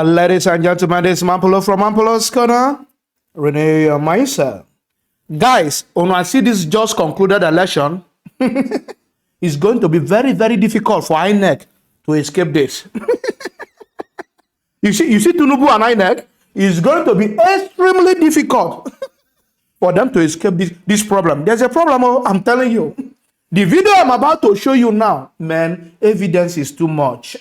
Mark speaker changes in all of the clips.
Speaker 1: Ladies and gentlemen, this is Mampolo from Mampolo's Corner. Renew your mindset. Guys, when I see this just concluded election, it's going to be very, very difficult for INEC to escape this. You see Tinubu and INEC, it's going to be extremely difficult for them to escape this problem. There's a problem, I'm telling you. The video I'm about to show you now, man, evidence is too much.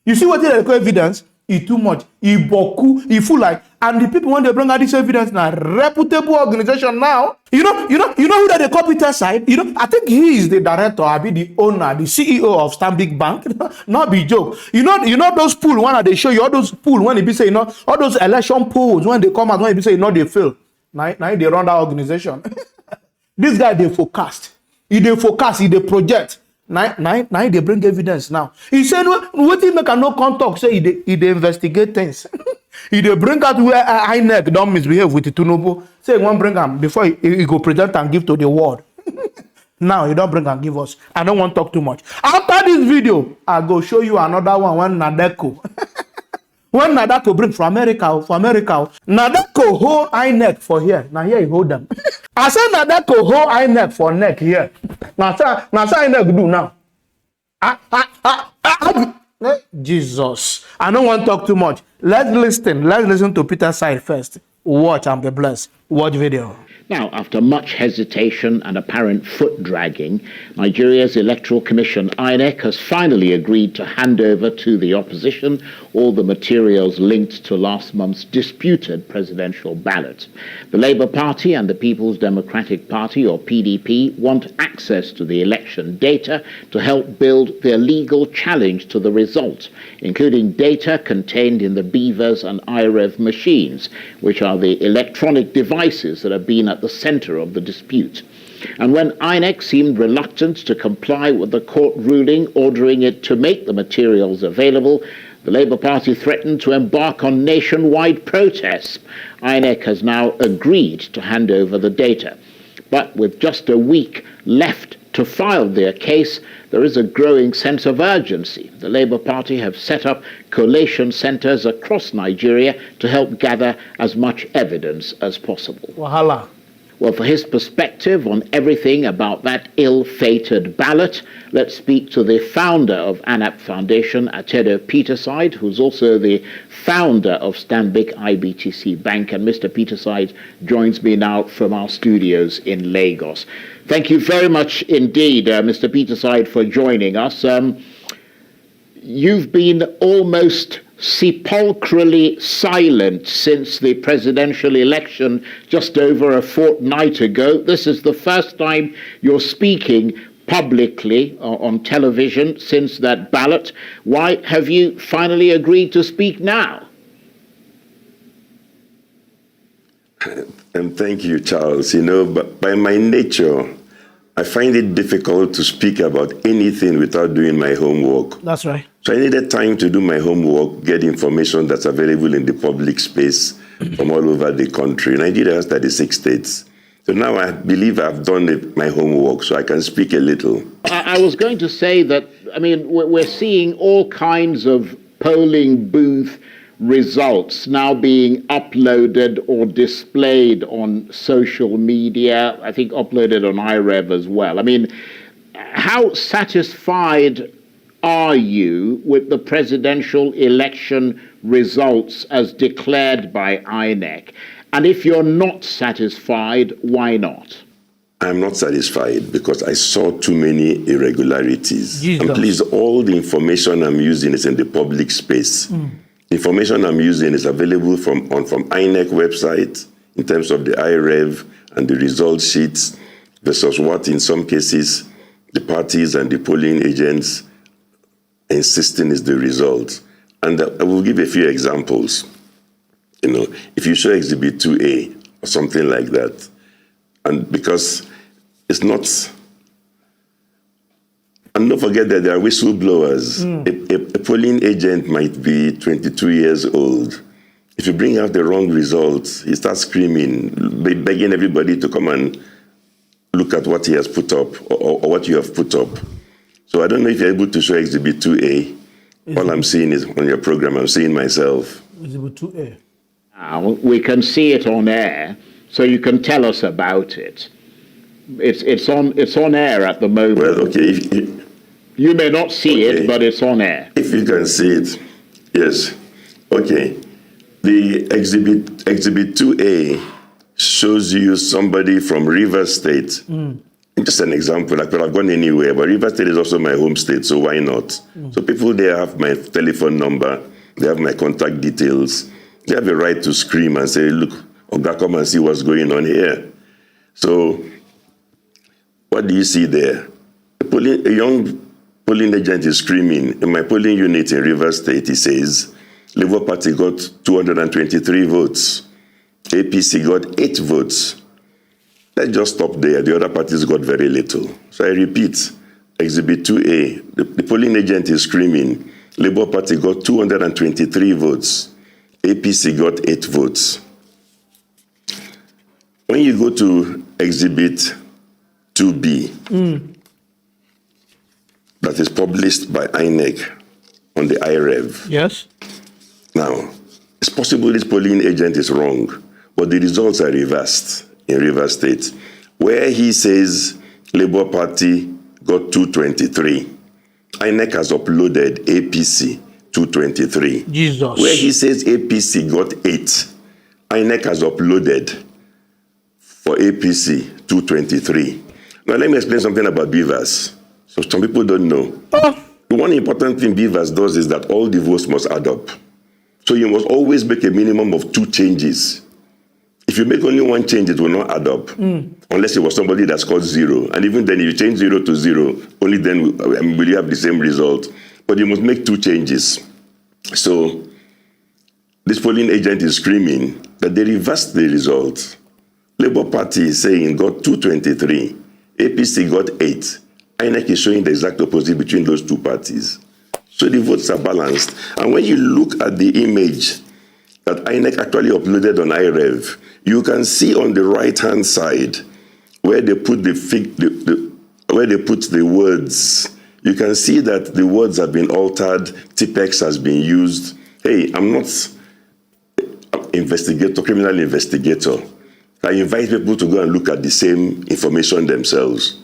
Speaker 1: You see what they call evidence? It's too much. It's boku. It's full like. And the people, when they bring out this evidence now, reputable organization now. You know who that they call Peterside? I think he is the director, I be the owner, the CEO of Stanbic Bank. Not be joke. You know those pool when they show you all those pool when they be say, all those election polls when they come out when they be say, they fail. Now they run that organization. This guy they forecast. He they project. Now they bring evidence now. He said, what if make no contact? Say he they investigate things. He they bring out where INEC don't misbehave with the Tinubu. Say one bring him before he go present and give to the world. Now he don't bring and give us. I don't want to talk too much. After this video, I go show you another one Nadeco. When Nadeco bring from America, Nadeco hold INEC for here. Now here he hold them. I said Nadeco hold INEC for neck here. Now INEC do now. Jesus. I don't want to talk too much. Let's listen to Peter's side first. Watch and be blessed. Watch video.
Speaker 2: Now, after much hesitation and apparent foot dragging, Nigeria's Electoral Commission, INEC, has finally agreed to hand over to the opposition all the materials linked to last month's disputed presidential ballot. The Labour Party and the People's Democratic Party, or PDP, want access to the election data to help build their legal challenge to the result, including data contained in the Beavers and IREV machines, which are the electronic devices that have been at the center of the dispute. And when INEC seemed reluctant to comply with the court ruling ordering it to make the materials available, the Labour Party threatened to embark on nationwide protests. INEC has now agreed to hand over the data. But with just a week left to file their case, there is a growing sense of urgency. The Labour Party have set up collation centres across Nigeria to help gather as much evidence as possible.
Speaker 1: Wahala.
Speaker 2: Well, for his perspective on everything about that ill-fated ballot, let's speak to the founder of ANAP Foundation, Atedo Peterside, who's also the founder of Stanbic IBTC Bank. And Mr. Peterside joins me now from our studios in Lagos. Thank you very much indeed, Mr. Peterside, for joining us. You've been almost sepulchrally silent since the presidential election just over a fortnight ago. This is the first time you're speaking publicly on television since that ballot. Why have you finally agreed to speak now?
Speaker 3: And thank you, Charles. But by my nature, I find it difficult to speak about anything without doing my homework.
Speaker 1: That's right.
Speaker 3: So I needed time to do my homework, get information that's available in the public space from all over the country. Nigeria has 36 states. So now I believe I've done my homework, so I can speak a little.
Speaker 2: I was going to say that, we're seeing all kinds of polling booth results now being uploaded or displayed on social media, I think uploaded on IREV as well. How satisfied are you with the presidential election results as declared by INEC? And if you're not satisfied, why not?
Speaker 3: I'm not satisfied because I saw too many irregularities.
Speaker 1: Jesus.
Speaker 3: And please, all the information I'm using is in the public space. The information I'm using is available from INEC website in terms of the IREV and the result sheets versus what in some cases the parties and the polling agents insisting is the result. And I will give a few examples. If you show Exhibit 2A or something like that, and because it's not, and don't forget that there are whistleblowers. A polling agent might be 22 years old. If you bring out the wrong results, he starts screaming, begging everybody to come and look at what he has put up or what you have put up. So I don't know if you're able to show Exhibit 2A. All I'm seeing is on your program, I'm seeing myself.
Speaker 1: Exhibit 2A.
Speaker 2: Now we can see it on air, so you can tell us about it. It's on air at the moment.
Speaker 3: Well, okay.
Speaker 2: You may not see it, but it's on air.
Speaker 3: If you can see it, yes. Okay. The exhibit 2A shows you somebody from Rivers State. Just an example, I could have gone anywhere, but Rivers State is also my home state, so why not? So people there have my telephone number, they have my contact details, they have a right to scream and say, look, Oga, come and see what's going on here. So what do you see there? A young polling agent is screaming. In my polling unit in Rivers State, he says, Labour Party got 223 votes. APC got 8 votes. Let's just stop there. The other parties got very little. So I repeat, Exhibit 2A, the polling agent is screaming, Labour Party got 223 votes. APC got 8 votes. When you go to Exhibit 2B, that is published by INEC on the IREV.
Speaker 1: Yes.
Speaker 3: Now, it's possible this polling agent is wrong, but the results are reversed in Rivers State, where he says Labour Party got 223. INEC has uploaded APC 223.
Speaker 1: Jesus.
Speaker 3: Where he says APC got 8, INEC has uploaded for APC 223. Now, let me explain something about Beavers. So some people don't know. The one important thing Beavers does is that all the votes must add up. So you must always make a minimum of 2 changes. If you make only 1 change, it will not add up, unless it was somebody that scored 0. And even then, if you change 0 to 0, only then will you have the same result. But you must make 2 changes. So this polling agent is screaming that they reversed the result. Labour Party is saying got 223. APC got 8. INEC is showing the exact opposite between those 2 parties. So the votes are balanced. And when you look at the image that INEC actually uploaded on IREV, you can see on the right-hand side where they put the words. You can see that the words have been altered. TPEX has been used. Hey, I'm not an criminal investigator. I invite people to go and look at the same information themselves.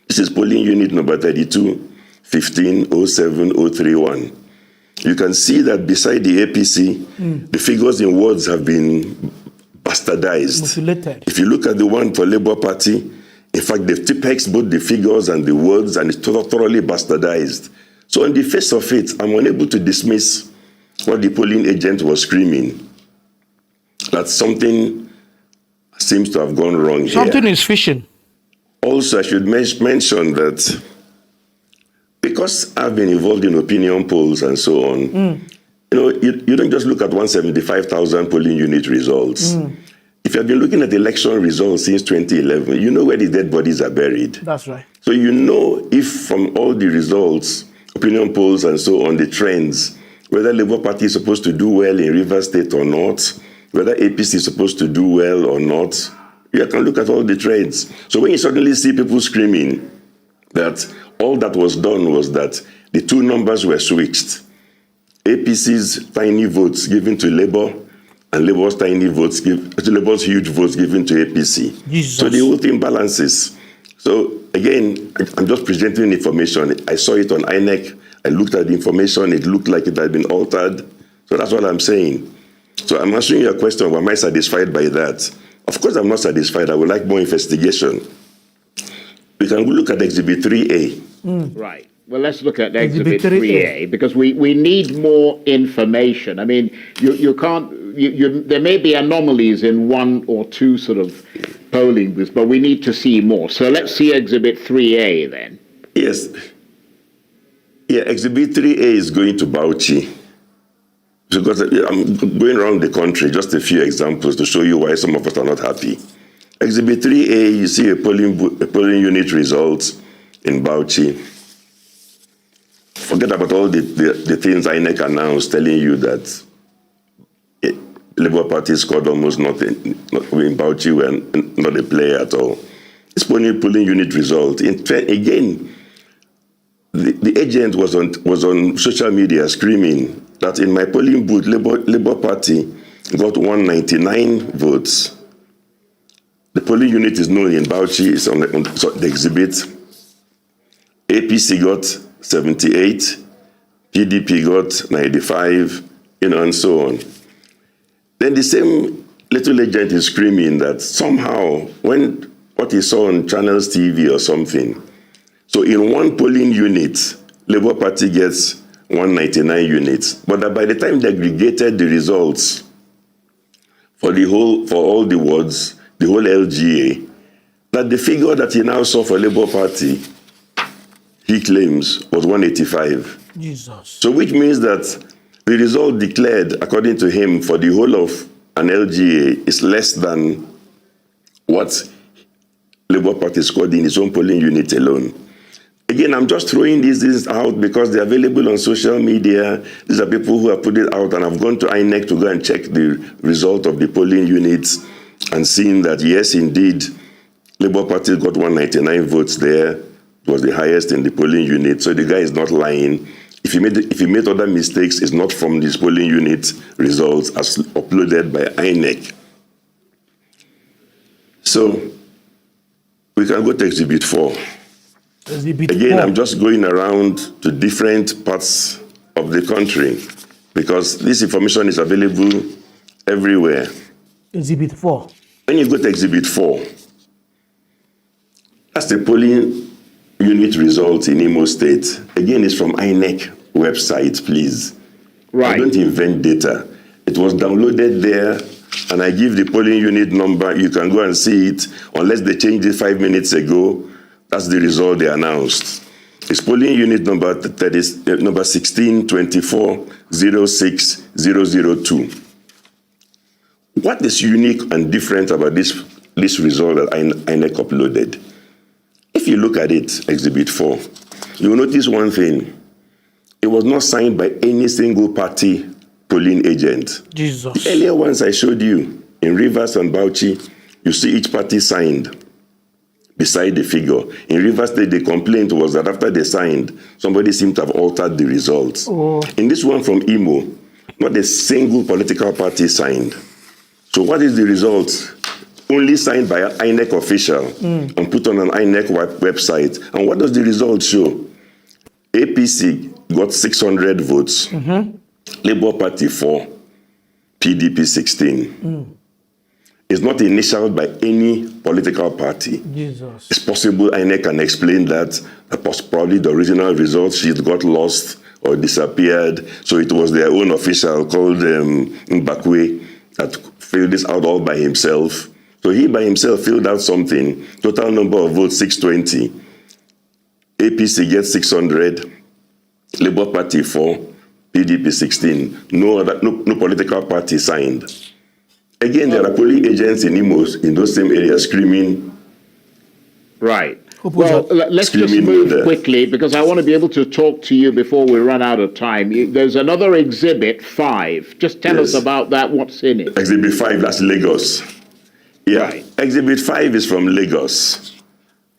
Speaker 3: This is polling unit number 32-15-07-031. You can see that beside the APC, the figures in words have been bastardized.
Speaker 1: Mutilated.
Speaker 3: If you look at the one for Labour Party, in fact, they've typexed both the figures and the words, and it's thoroughly bastardized. So on the face of it, I'm unable to dismiss what the polling agent was screaming, that something seems to have gone wrong here.
Speaker 1: Something is fishing.
Speaker 3: Also, I should mention that because I've been involved in opinion polls and so on, you don't just look at 175,000 polling unit results. If you have been looking at election results since 2011, you know where the dead bodies are buried.
Speaker 1: That's right.
Speaker 3: So you know if from all the results, opinion polls and so on, the trends, whether Labour Party is supposed to do well in Rivers State or not, whether APC is supposed to do well or not, you can look at all the trends. So when you suddenly see people screaming that all that was done was that the 2 numbers were switched, APC's tiny votes given to Labour and Labour's Labour's huge votes given to APC.
Speaker 1: Jesus.
Speaker 3: So the whole thing balances. So again, I'm just presenting information. I saw it on INEC. I looked at the information. It looked like it had been altered. So that's what I'm saying. So I'm answering your question, am I satisfied by that? Of course I'm not satisfied. I would like more investigation. We can look at Exhibit 3A.
Speaker 2: Right. Well, let's look at Exhibit 3A, because we need more information. I mean, you can't, there may be anomalies in 1 or 2 sort of polling booths, but we need to see more. So let's see Exhibit 3A then.
Speaker 3: Yes. Yeah, Exhibit 3A is going to Bauchi. Because I'm going around the country, just a few examples to show you why some of us are not happy. Exhibit 3A, you see a polling unit results in Bauchi. Forget about all the things INEC announced telling you that Labour Party scored almost nothing. In Bauchi, we're not a player at all. This polling unit result, again, the agent was on social media screaming that in my polling booth, Labour Party got 199 votes. The polling unit is known in Bauchi, it's on the exhibit. APC got 78, PDP got 95, and so on. Then the same little agent is screaming that somehow, when what he saw on Channels TV or something, so in one polling unit, Labour Party gets 199 units, but that by the time they aggregated the results for all the wards, the whole LGA, that the figure that he now saw for Labour Party, he claims, was 185.
Speaker 1: Jesus.
Speaker 3: So which means that the result declared, according to him, for the whole of an LGA is less than what Labour Party scored in its own polling unit alone. Again, I'm just throwing these things out because they're available on social media. These are people who have put it out, and I've gone to INEC to go and check the result of the polling units and seen that, yes, indeed, Labour Party got 199 votes there. It was the highest in the polling unit. So the guy is not lying. If he made other mistakes, it's not from this polling unit results as uploaded by INEC. So we can go to Exhibit 4. Again, I'm just going around to different parts of the country because this information is available everywhere.
Speaker 1: Exhibit 4.
Speaker 3: When you go to Exhibit 4, that's the polling unit result in Imo State. Again, it's from INEC website, please.
Speaker 2: Right.
Speaker 3: I don't invent data. It was downloaded there, and I give the polling unit number. You can go and see it, unless they changed it 5 minutes ago. That's the result they announced. It's polling unit number 1624060002. What is unique and different about this result that INEC uploaded? If you look at it, Exhibit 4, you will notice one thing. It was not signed by any single party polling agent.
Speaker 1: Jesus.
Speaker 3: The earlier ones I showed you, in Rivers and Bauchi, you see each party signed beside the figure. In Rivers State, the complaint was that after they signed, somebody seemed to have altered the results.
Speaker 1: Oh.
Speaker 3: In this one from Imo, not a single political party signed. So what is the result? Only signed by an INEC official and put on an INEC website. And what does the result show? APC got 600 votes, Labour Party 4, PDP 16. It's not initialed by any political party.
Speaker 1: Jesus.
Speaker 3: It's possible INEC can explain that probably the original result sheet got lost or disappeared. So it was their own official called Mbakwe that filled this out all by himself. So he by himself filled out something. Total number of votes 620. APC gets 600. Labour Party 4. PDP 16. No political party signed. Again, there are polling agents in Imo in those same areas screaming.
Speaker 2: Right. Well, let's just move quickly because I want to be able to talk to you before we run out of time. There's another Exhibit 5. Just tell us about that. What's in it?
Speaker 3: Exhibit 5, that's Lagos. Yeah.
Speaker 2: Right.
Speaker 3: Exhibit 5 is from Lagos.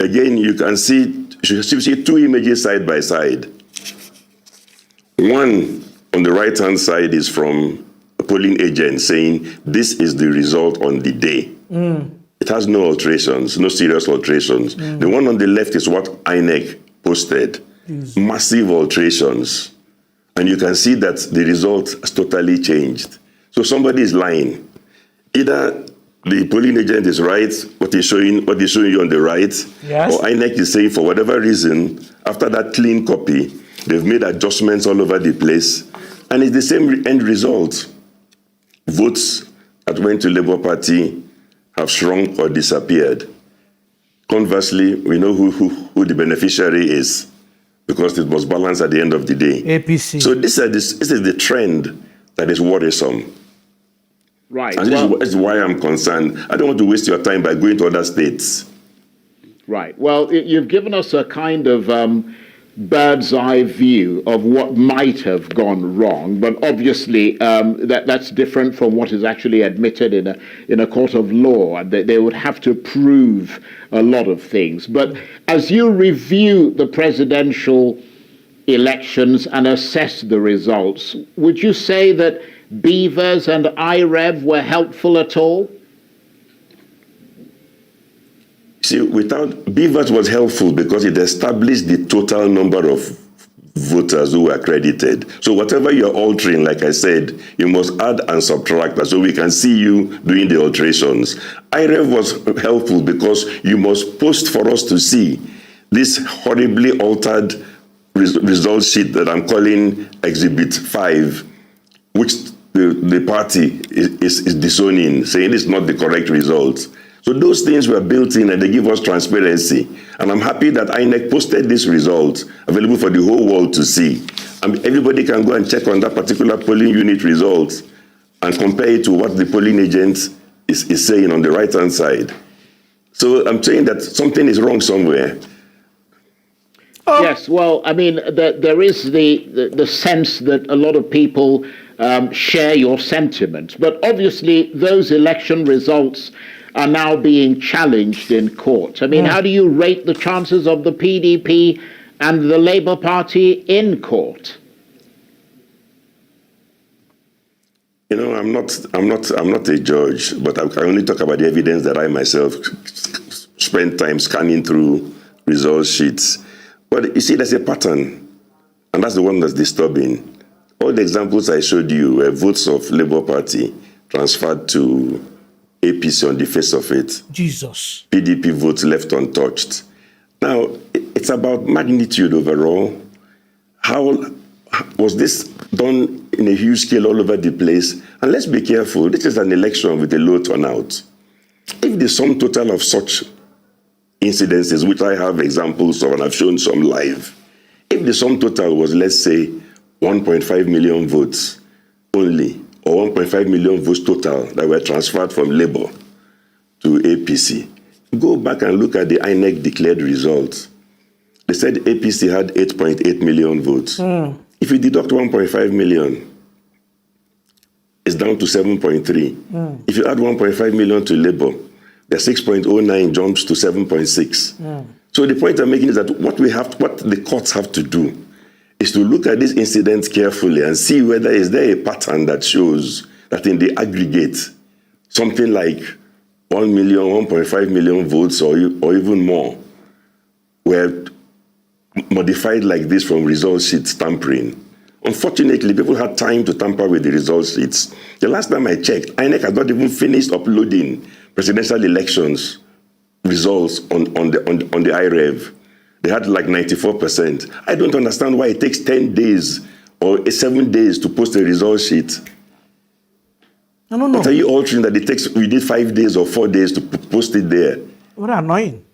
Speaker 3: Again, you see two images side by side. One on the right-hand side is from a polling agent saying this is the result on the day. It has no alterations, no serious alterations. The one on the left is what INEC posted. Massive alterations. And you can see that the result has totally changed. So somebody is lying. Either the polling agent is right, what he's showing you on the right,
Speaker 1: yes,
Speaker 3: or INEC is saying for whatever reason, after that clean copy, they've made adjustments all over the place, and it's the same end result. Votes that went to Labour Party have shrunk or disappeared. Conversely, we know who the beneficiary is because it was balanced at the end of the day.
Speaker 1: APC.
Speaker 3: So this is the trend that is worrisome.
Speaker 2: Right.
Speaker 3: And this is why I'm concerned. I don't want to waste your time by going to other states.
Speaker 2: Right. Well, you've given us a kind of bird's eye view of what might have gone wrong, but obviously that's different from what is actually admitted in a court of law. They would have to prove a lot of things. But as you review the presidential elections and assess the results. Would you say that Beavers and IREV were helpful at all?
Speaker 3: See, Beavers was helpful because it established the total number of voters who were accredited. So whatever you're altering, like I said, you must add and subtract so we can see you doing the alterations. IREV was helpful because you must post for us to see this horribly altered result sheet that I'm calling Exhibit 5, which the party is disowning, saying it's not the correct result. So those things were built in and they give us transparency. And I'm happy that INEC posted this result available for the whole world to see. And everybody can go and check on that particular polling unit result and compare it to what the polling agent is saying on the right-hand side. So I'm saying that something is wrong somewhere.
Speaker 2: Yes, well, I mean, there is the sense that a lot of people share your sentiment. But obviously, those election results are now being challenged in court. I mean, how do you rate the chances of the PDP and the Labour Party in court?
Speaker 3: You know, I'm not a judge, but I can only talk about the evidence that I myself spent time scanning through result sheets. But you see, there's a pattern, and that's the one that's disturbing. All the examples I showed you were votes of Labour Party transferred to APC on the face of it.
Speaker 1: Jesus.
Speaker 3: PDP votes left untouched. Now, it's about magnitude overall. How was this done in a huge scale all over the place? And let's be careful. This is an election with a low turnout. If the sum total of such incidences, which I have examples of and I've shown some live, if the sum total was, let's say, 1.5 million votes only, or 1.5 million votes total that were transferred from Labour to APC, go back and look at the INEC declared results. They said APC had 8.8 million votes. If you deduct 1.5 million, it's down to 7.3. If you add 1.5 million to Labour, the 6.09 jumps to 7.6. So the point I'm making is that what the courts have to do is to look at these incidents carefully and see whether is there a pattern that shows that in the aggregate, something like 1 million, 1.5 million votes or even more were modified like this from result sheet tampering. Unfortunately, people had time to tamper with the result sheets. The last time I checked, INEC had not even finished uploading presidential elections results on the IREV. They had like 94%. I don't understand why it takes 10 days or 7 days to post a result sheet.
Speaker 1: I don't know.
Speaker 3: What are you altering that we did 5 days or 4 days to post it there?
Speaker 1: What annoying.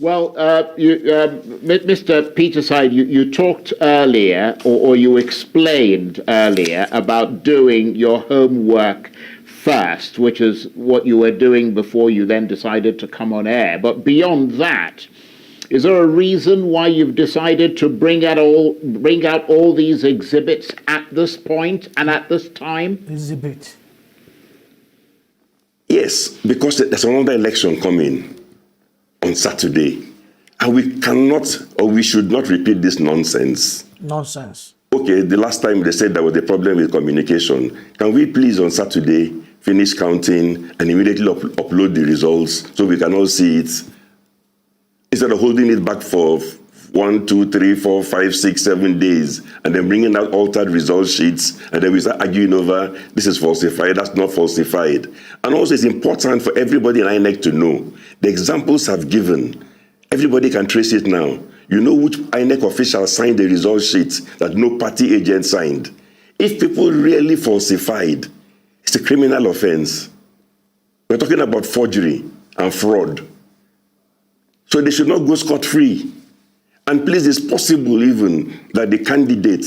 Speaker 2: Well, Mr. Peterside, you talked earlier, or you explained earlier about doing your homework first, which is what you were doing before you then decided to come on air. But beyond that, is there a reason why you've decided to bring out all these exhibits at this point and at this time?
Speaker 1: Exhibit.
Speaker 3: Yes, because there's another election coming on Saturday. And we cannot or we should not repeat this nonsense.
Speaker 1: Nonsense.
Speaker 3: Okay, the last time they said there was a problem with communication. Can we please on Saturday finish counting and immediately upload the results so we can all see it? Instead of holding it back for 1, 2, 3, 4, 5, 6, 7 days, and then bringing out altered result sheets, and then we start arguing over this is falsified, that's not falsified. And also, it's important for everybody in INEC to know the examples I've given. Everybody can trace it now. You know which INEC official signed the result sheet that no party agent signed. If people really falsified, it's a criminal offense. We're talking about forgery and fraud. So they should not go scot-free. And please, it's possible even that the candidate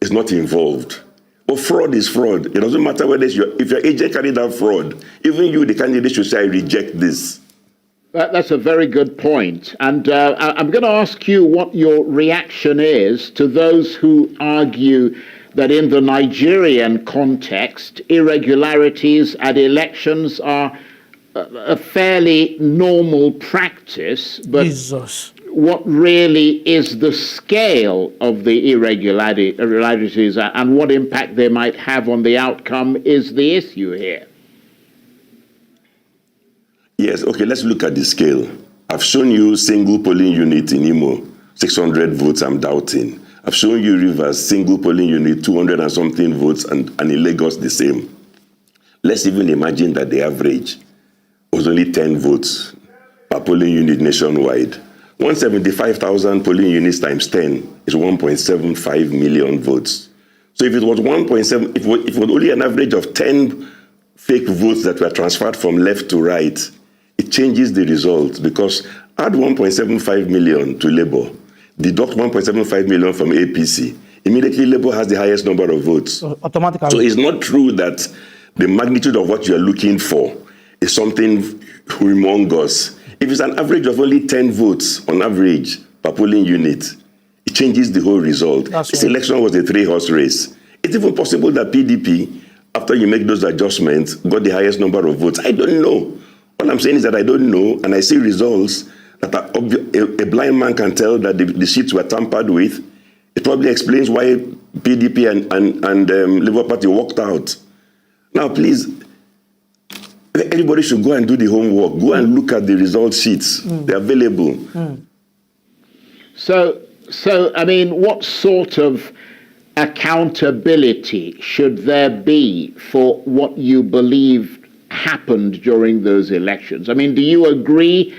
Speaker 3: is not involved. But fraud is fraud. It doesn't matter whether if your agent carried out fraud, even you, the candidate, should say, I reject this.
Speaker 2: That's a very good point. And I'm going to ask you what your reaction is to those who argue that in the Nigerian context, irregularities at elections are a fairly normal practice, but
Speaker 1: Jesus.
Speaker 2: what really is the scale of the irregularities and what impact they might have on the outcome is the issue here.
Speaker 3: Yes, okay, let's look at the scale. I've shown you single polling unit in Imo, 600 votes, I'm doubting. I've shown you Rivers, single polling unit, 200 and something votes, and in Lagos the same. Let's even imagine that the average was only 10 votes per polling unit nationwide. 175,000 polling units times 10 is 1.75 million votes. So if it was 1.7, if it was only an average of 10 fake votes that were transferred from left to right, it changes the result, because add 1.75 million to Labour, deduct 1.75 million from APC, immediately Labour has the highest number of votes.
Speaker 1: So automatically.
Speaker 3: So it's not true that the magnitude of what you're looking for is something humongous. If it's an average of only 10 votes on average per polling unit, it changes the whole result. This election was a three-horse race. It's even possible that PDP, after you make those adjustments, got the highest number of votes. I don't know. All I'm saying is that I don't know, and I see results that a blind man can tell that the sheets were tampered with. It probably explains why PDP and Labour Party walked out. Now, please, everybody should go and do the homework. Go and look at the result sheets. They're available.
Speaker 2: So, I mean, what sort of accountability should there be for what you believe happened during those elections? I mean, do you agree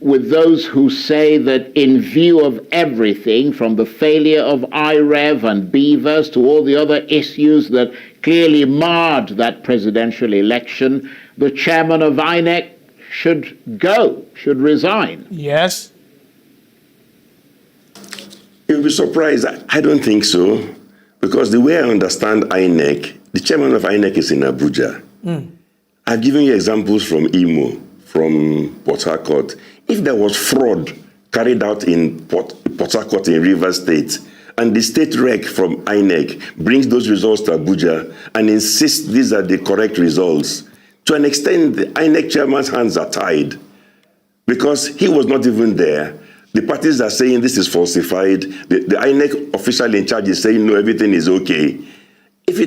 Speaker 2: with those who say that in view of everything, from the failure of IREV and Beavers to all the other issues that clearly marred that presidential election, the chairman of INEC should resign?
Speaker 1: Yes.
Speaker 3: You'll be surprised. I don't think so. Because the way I understand INEC, the chairman of INEC is in Abuja. I've given you examples from Imo, from Port Harcourt. If there was fraud carried out in Port Harcourt in Rivers State, and the state rec from INEC brings those results to Abuja and insists these are the correct results, to an extent, the INEC chairman's hands are tied, because he was not even there. The parties are saying this is falsified. The INEC official in charge is saying, no, everything is okay. If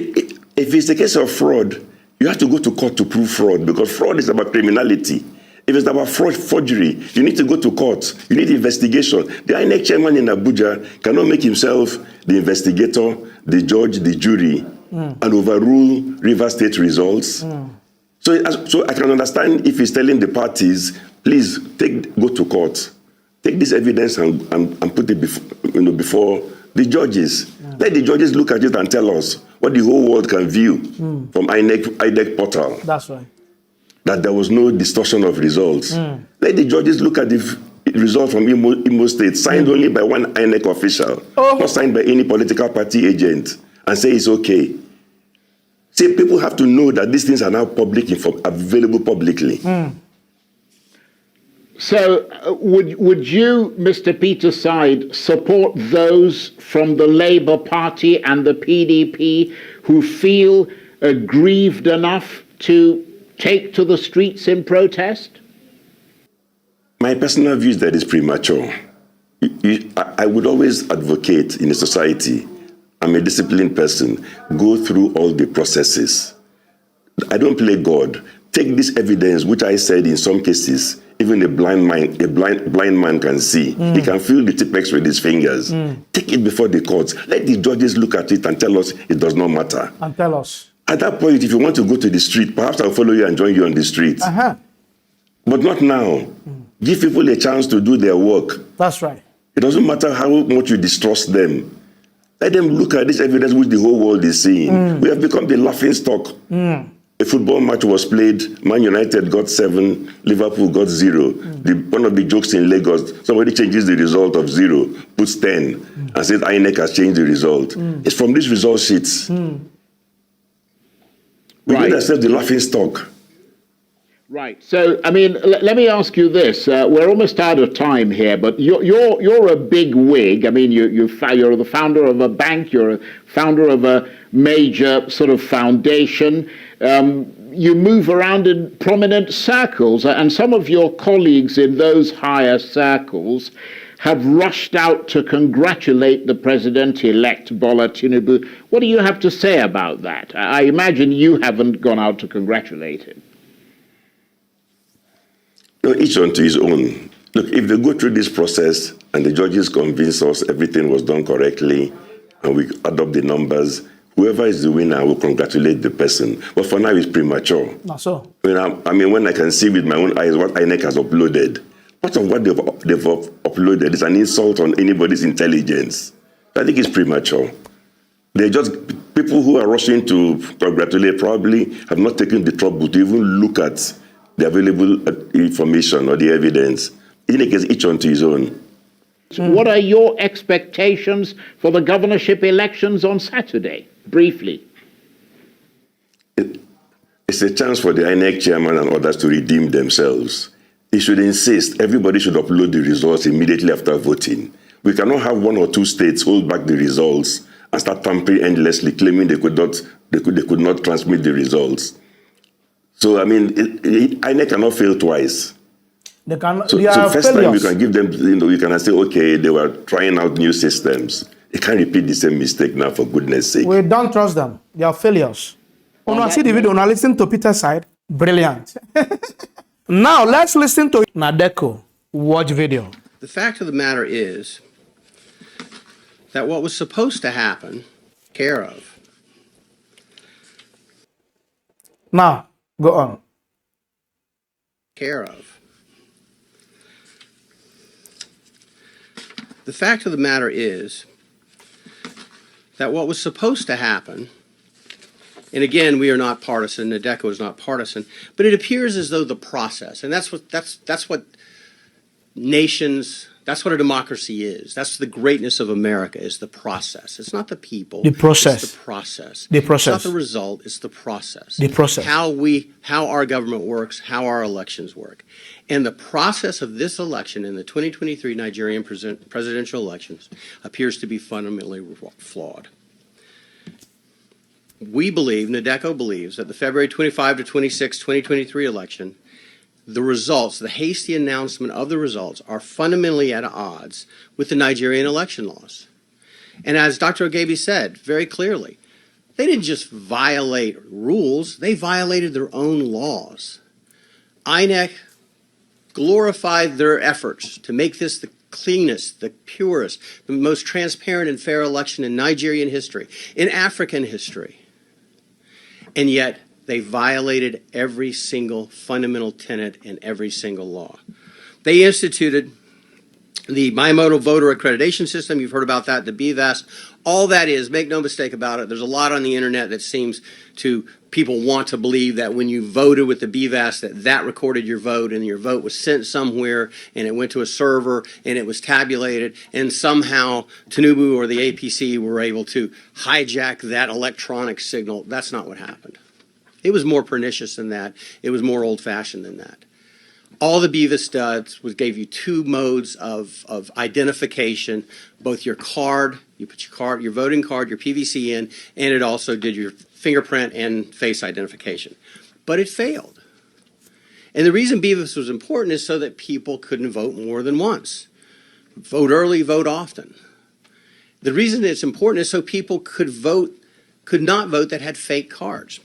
Speaker 3: it's a case of fraud, you have to go to court to prove fraud, because fraud is about criminality. If it's about forgery, you need to go to court. You need investigation. The INEC chairman in Abuja cannot make himself the investigator, the judge, the jury, and overrule River State results. So I can understand if he's telling the parties, please go to court. Take this evidence and put it before the judges. Let the judges look at it and tell us what the whole world can view from INEC portal.
Speaker 1: That's right.
Speaker 3: That there was no distortion of results. Let the judges look at the result from Imo State, signed only by one INEC official, not signed by any political party agent, and say it's okay. See, people have to know that these things are now available publicly.
Speaker 2: So would you, Mr. Peterside, support those from the Labour Party and the PDP who feel aggrieved enough to take to the streets in protest?
Speaker 3: My personal view is that it's premature. I would always advocate in a society, I'm a disciplined person, go through all the processes. I don't play God. Take this evidence, which I said in some cases, even a blind man can see. He can feel the tipex with his fingers. Take it before the courts. Let the judges look at it and tell us it does not matter.
Speaker 1: And tell us.
Speaker 3: At that point, if you want to go to the street, perhaps I'll follow you and join you on the street. But not now. Give people a chance to do their work.
Speaker 1: That's right.
Speaker 3: It doesn't matter how much you distrust them. Let them look at this evidence which the whole world is seeing. We have become the laughing stock. A football match was played, Man United got 7, Liverpool got 0. One of the jokes in Lagos, somebody changes the result of 0, puts 10, and says INEC has changed the result. It's from these result sheets. We made ourselves the laughing stock.
Speaker 2: Right. So, I mean, let me ask you this. We're almost out of time here, but you're a big wig. I mean, you're the founder of a bank. You're a founder of a major sort of foundation. You move around in prominent circles, and some of your colleagues in those higher circles have rushed out to congratulate the president-elect Bola Tinubu. What do you have to say about that? I imagine you haven't gone out to congratulate him.
Speaker 3: No, each unto his own. Look, if they go through this process and the judges convince us everything was done correctly and we add up the numbers, whoever is the winner will congratulate the person. But for now, it's premature.
Speaker 1: Not so.
Speaker 3: I mean, when I can see with my own eyes what INEC has uploaded, part of what they've uploaded is an insult on anybody's intelligence. I think it's premature. They're just people who are rushing to congratulate probably have not taken the trouble to even look at the available information or the evidence. INEC is each unto his own.
Speaker 2: What are your expectations for the governorship elections on Saturday? Briefly.
Speaker 3: It's a chance for the INEC chairman and others to redeem themselves. He should insist everybody should upload the results immediately after voting. We cannot have one or two states hold back the results and start tampering endlessly, claiming they could not transmit the results. So, I mean, INEC cannot fail twice.
Speaker 1: They can.
Speaker 3: So first time you can give them, you can say, okay, they were trying out new systems. They can't repeat the same mistake now, for goodness sake.
Speaker 1: We don't trust them. They are failures. When I see the video, now listen to Peterside. Brilliant. Now let's listen to Nadeco. Watch video.
Speaker 4: The fact of the matter is that what was supposed to happen, care of.
Speaker 1: Now, go on.
Speaker 4: Care of. The fact of the matter is that what was supposed to happen, and again, we are not partisan, Nadeco is not partisan, but it appears as though the process, and that's what nations, that's what a democracy is. That's the greatness of America, is the process. It's not the people.
Speaker 1: The process.
Speaker 4: It's the process.
Speaker 1: The process.
Speaker 4: It's not the result, it's the process.
Speaker 1: The process.
Speaker 4: How our government works, how our elections work. And the process of this election in the 2023 Nigerian presidential elections appears to be fundamentally flawed. We believe, Nadeco believes, that the February 25 to 26, 2023 election, the results, the hasty announcement of the results, are fundamentally at odds with the Nigerian election laws. And as Dr. Ogebi said very clearly, they didn't just violate rules, they violated their own laws. INEC glorified their efforts to make this the cleanest, the purest, the most transparent and fair election in Nigerian history, in African history. And yet, they violated every single fundamental tenet in every single law. They instituted the bimodal voter accreditation system. You've heard about that, the BVAS. All that is, make no mistake about it, there's a lot on the internet that seems to, people want to believe that when you voted with the BVAS, that recorded your vote and your vote was sent somewhere and it went to a server and it was tabulated and somehow Tinubu or the APC were able to hijack that electronic signal. That's not what happened. It was more pernicious than that. It was more old-fashioned than that. All the BVAS does was gave you two modes of identification, both your card, you put your voting card, your PVC in, and it also did your fingerprint and face identification. But it failed. And the reason BVAS was important is so that people couldn't vote more than once. Vote early, vote often. The reason it's important is so people could not vote that had fake cards.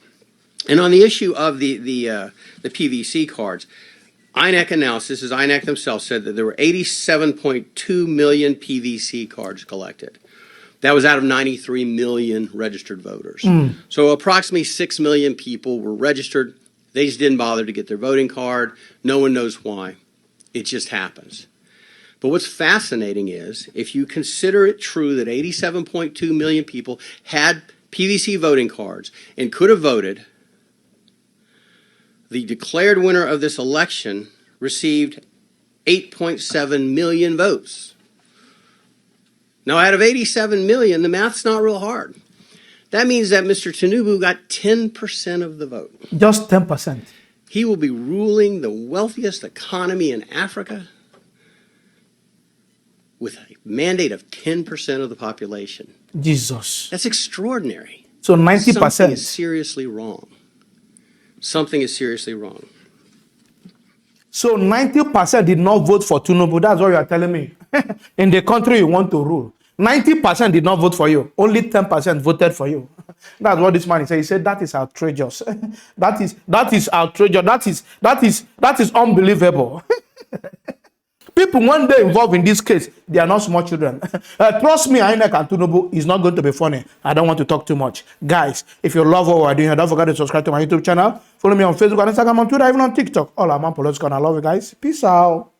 Speaker 4: And on the issue of the PVC cards, INEC announced, this is INEC themselves said that there were 87.2 million PVC cards collected. That was out of 93 million registered voters. So approximately 6 million people were registered. They just didn't bother to get their voting card. No one knows why. It just happens. But what's fascinating is, if you consider it true that 87.2 million people had PVC voting cards and could have voted, the declared winner of this election received 8.7 million votes. Now, out of 87 million, the math's not real hard. That means that Mr. Tinubu got 10% of the vote.
Speaker 1: Just 10%.
Speaker 4: He will be ruling the wealthiest economy in Africa with a mandate of 10% of the population.
Speaker 1: Jesus.
Speaker 4: That's extraordinary.
Speaker 1: So 90%.
Speaker 4: Something is seriously wrong. Something is seriously wrong.
Speaker 1: So 90% did not vote for Tinubu. That's what you are telling me. in the country you want to rule. 90% did not vote for you. Only 10% voted for you. That's what this man said. He said, that is outrageous. that is outrageous. That is unbelievable. People, when they involved in this case, they are not small children. Trust me, INEC and Tinubu is not going to be funny. I don't want to talk too much. Guys, if you love what we're doing, don't forget to subscribe to my YouTube channel. Follow me on Facebook and Instagram, on Twitter, even on TikTok. All I'm on political. I love you guys. Peace out.